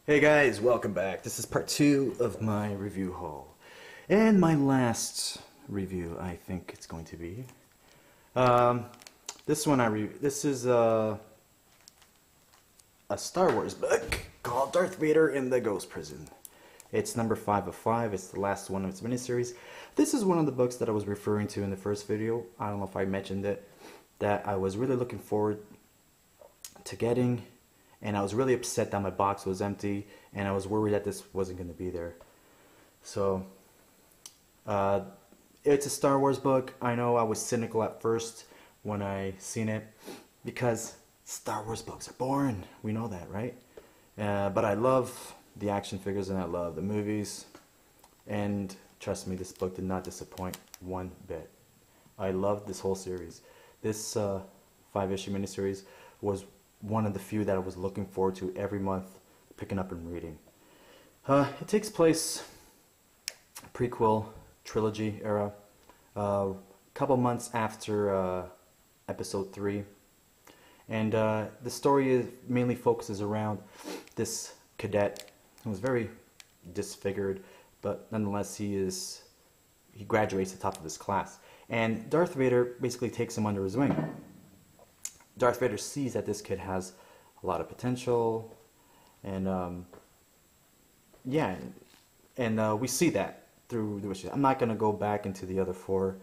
Hey guys, welcome back. This is part 2 of my review haul. And my last review, I think it's going to be. This is a Star Wars book called Darth Vader in the Ghost Prison. It's number 5 of 5. It's the last one of its miniseries. This is one of the books that I was referring to in the first video. I don't know if I mentioned it, that I was really looking forward to getting. And I was really upset that my box was empty, and I was worried that this wasn't going to be there. So, it's a Star Wars book. I know I was cynical at first when I seen it, because Star Wars books are boring. We know that, right? But I love the action figures, and I love the movies. And trust me, this book did not disappoint one bit. I loved this whole series. This 5-issue miniseries was one of the few that I was looking forward to every month picking up and reading. It takes place prequel trilogy era, a couple months after episode 3, and the story mainly focuses around this cadet who was very disfigured, but nonetheless he graduates the top of his class, and Darth Vader basically takes him under his wing. Darth Vader sees that this kid has a lot of potential, and we see that through the issues. I'm not going to go back into the other 4.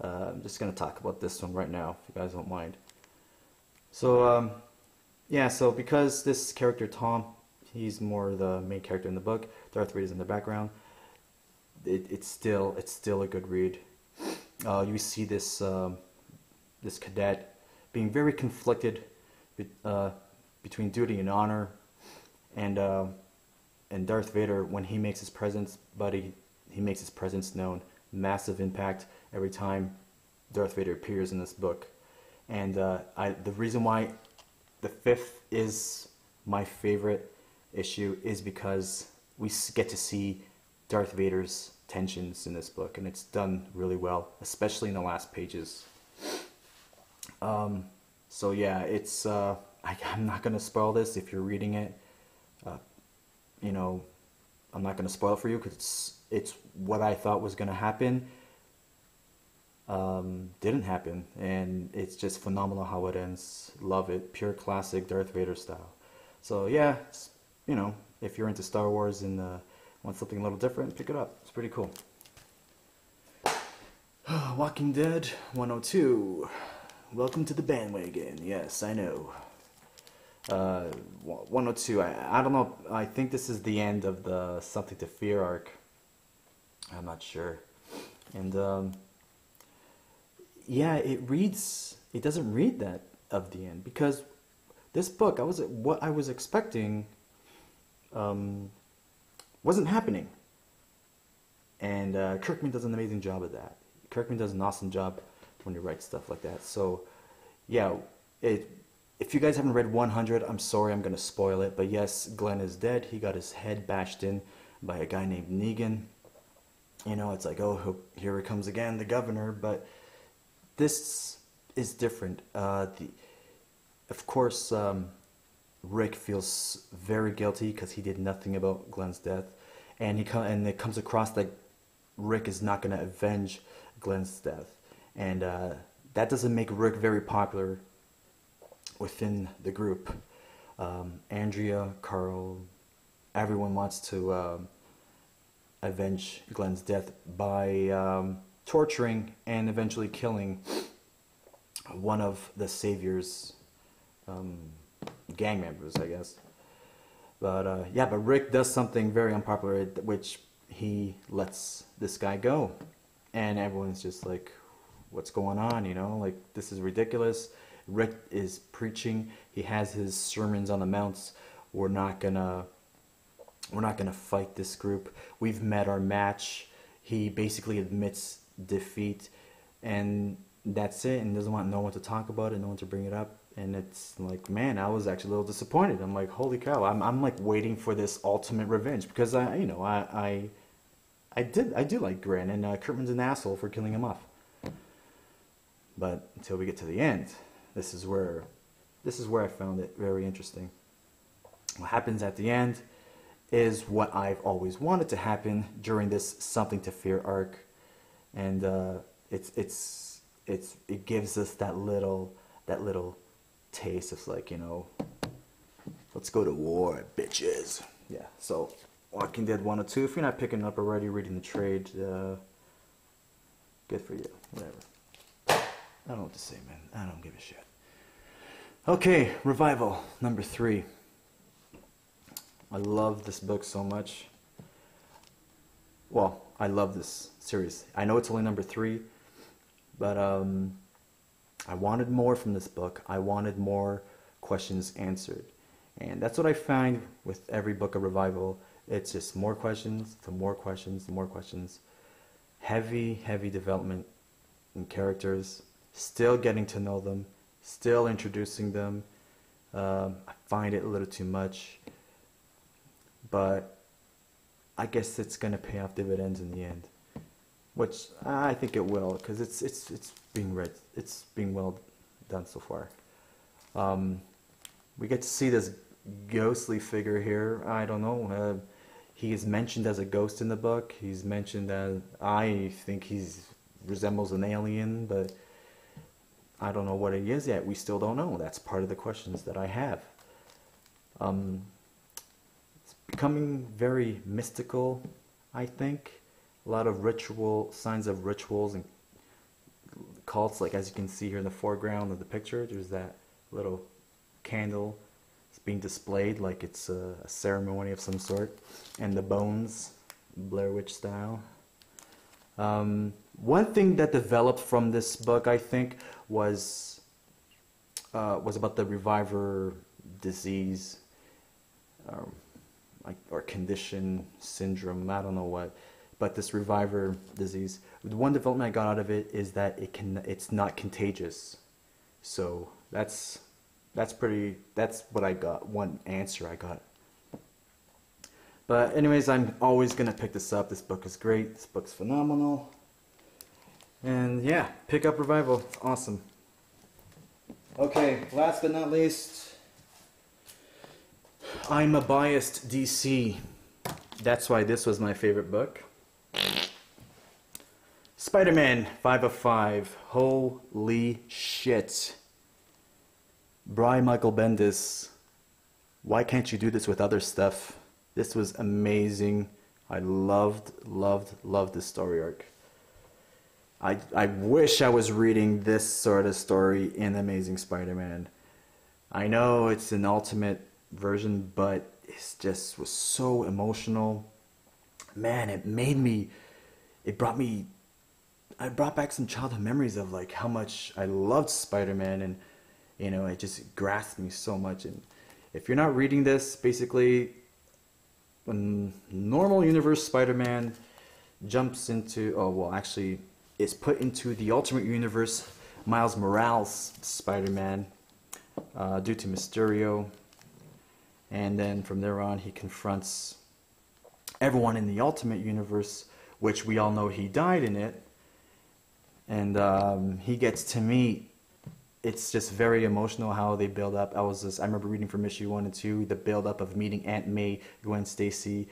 I'm just going to talk about this one right now, if you guys don't mind. So, so because this character Tom, he's more the main character in the book, Darth Vader's in the background, it's still a good read. You see this this cadet being very conflicted between duty and honor, and Darth Vader, when he makes his presence, he makes his presence known. Massive impact every time Darth Vader appears in this book, and the reason why the 5th is my favorite issue is because we get to see Darth Vader's tensions in this book, and it's done really well, especially in the last pages. So yeah, it's, I'm not going to spoil this if you're reading it. I'm not going to spoil it for you because it's what I thought was going to happen. Didn't happen, and it's just phenomenal how it ends. Love it. Pure classic Darth Vader style. So yeah, if you're into Star Wars and want something a little different, pick it up. It's pretty cool. Walking Dead 102. Welcome to the bandwagon. Yes, I know. 102. I don't know. I think this is the end of the Something to Fear arc. I'm not sure. And yeah, it doesn't read that of the end, because this book, what I was expecting wasn't happening. And Kirkman does an amazing job of that. Kirkman does an awesome job when you write stuff like that. So yeah, if you guys haven't read 100, I'm sorry, I'm going to spoil it, but yes, Glenn is dead. He got his head bashed in by a guy named Negan. It's like, oh, here he comes again, the governor. But this is different. Of course, Rick feels very guilty because he did nothing about Glenn's death, and it comes across that Rick is not going to avenge Glenn's death. And that doesn't make Rick very popular within the group. Andrea, Carl, everyone wants to avenge Glenn's death by torturing and eventually killing one of the Savior's gang members, I guess. But yeah, but Rick does something very unpopular, which he lets this guy go. And everyone's just like, what's going on, like, this is ridiculous. Rick is preaching. He has his sermons on the mounts. We're not gonna fight this group. We've met our match. He basically admits defeat, and that's it, and doesn't want no one to talk about it, no one to bring it up. And it's like, man, I was actually a little disappointed. I'm like, holy cow, I'm like waiting for this ultimate revenge, because I do like Gren, and Kurtman's an asshole for killing him off. But until we get to the end, this is where I found it very interesting. What happens at the end is what I've always wanted to happen during this Something to Fear arc, and it gives us that little taste of like, you know, let's go to war, bitches. Yeah. So Walking Dead 1 or 2. If you're not picking up already, reading the trade, good for you. Whatever. I don't know what to say, man. I don't give a shit. Okay, Revival number 3. I love this book so much. Well, I love this series. I know it's only number 3, but I wanted more from this book. I wanted more questions answered. And that's what I find with every book of Revival. It's just more questions to more questions to more questions. Heavy, heavy development in characters. Still getting to know them. Still introducing them. I find it a little too much. But I guess it's going to pay off dividends in the end. Which I think it will, because it's being read. It's being well done so far. We get to see this ghostly figure here. I don't know. He is mentioned as a ghost in the book. He's mentioned as, I think he resembles an alien, but I don't know what he is yet. We still don't know. That's part of the questions that I have. It's becoming very mystical, I think. A lot of signs of rituals and cults, like as you can see here in the foreground of the picture, there's that little candle. It's being displayed like it's a ceremony of some sort. And the bones, Blair Witch style. One thing that developed from this book, I think, was about the Reviver disease, or condition, syndrome, I don't know what. But this Reviver disease, the one development I got out of it is that it's not contagious. So that's what I got, one answer I got. But anyways, I'm always gonna pick this up. This book is great. This book's phenomenal. And yeah, pick up Revival. It's awesome. Okay, last but not least, I'm a biased DC. That's why this was my favorite book. SpiderMan 5 of 5. Holy shit. Brian Michael Bendis, why can't you do this with other stuff? This was amazing. I loved this story arc. I wish I was reading this sort of story in Amazing Spider-Man. I know it's an ultimate version, but it just was so emotional. Man, I brought back some childhood memories of like how much I loved Spider-Man, and you know, it just grasped me so much. And if you're not reading this, basically, when normal universe Spider-Man jumps into, is put into the Ultimate Universe Miles Morales Spider-Man due to Mysterio. And then from there on, he confronts everyone in the Ultimate Universe, which we all know he died in it. And he gets to meet, it's just very emotional how they build up. I remember reading from issue 1 and 2, the build up of meeting Aunt May, Gwen Stacy.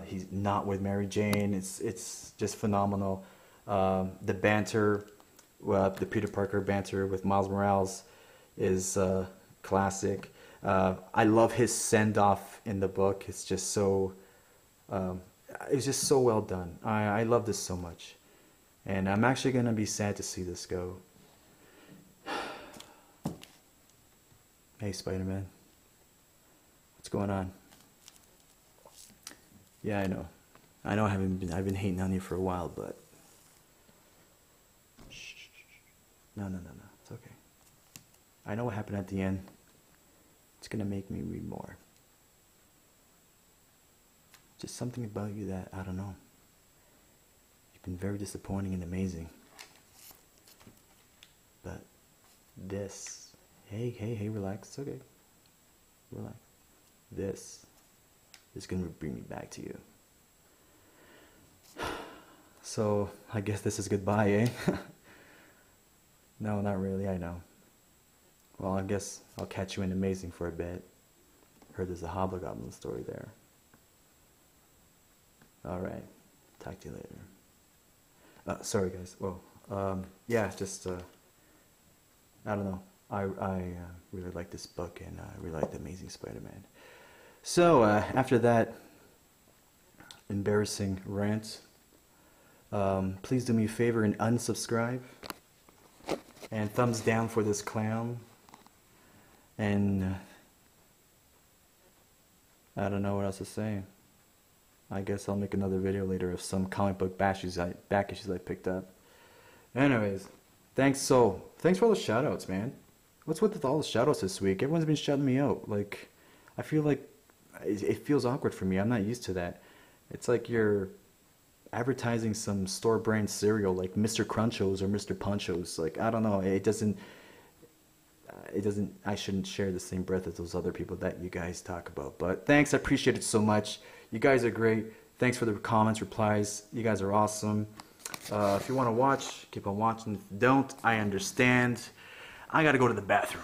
He's not with Mary Jane. It's just phenomenal. The banter, the Peter Parker banter with Miles Morales is classic. I love his send-off in the book. It's just so well done. I love this so much. And I'm actually going to be sad to see this go. Hey, Spider-Man. What's going on? Yeah, I know. I know I've been hating on you for a while, but... Shh. No. It's okay. I know what happened at the end. It's going to make me read more. Just something about you that, I don't know. You've been very disappointing and amazing. But this... Hey, relax. It's okay. Relax. This is going to bring me back to you. So, I guess this is goodbye, eh? No, not really, I know. Well, I guess I'll catch you in Amazing for a bit. Heard there's a Hobgoblin story there. All right. Talk to you later. Sorry, guys. Well, yeah, just, I don't know. I really like this book, and I really like The Amazing Spider-Man. So, after that embarrassing rant, please do me a favor and unsubscribe. And thumbs down for this clown. And I don't know what else to say. I guess I'll make another video later of some comic book back issues I picked up. Anyways, thanks for all the shoutouts, man. What's with all the shoutouts this week? Everyone's been shouting me out. Like, I feel like it feels awkward for me. I'm not used to that. It's like you're advertising some store brand cereal like Mr. Crunchos or Mr. Punchos. Like, I don't know. It doesn't, I shouldn't share the same breath as those other people that you guys talk about. But thanks, I appreciate it so much. You guys are great. Thanks for the comments, replies. You guys are awesome. If you want to watch, keep on watching. If you don't, I understand. I gotta go to the bathroom.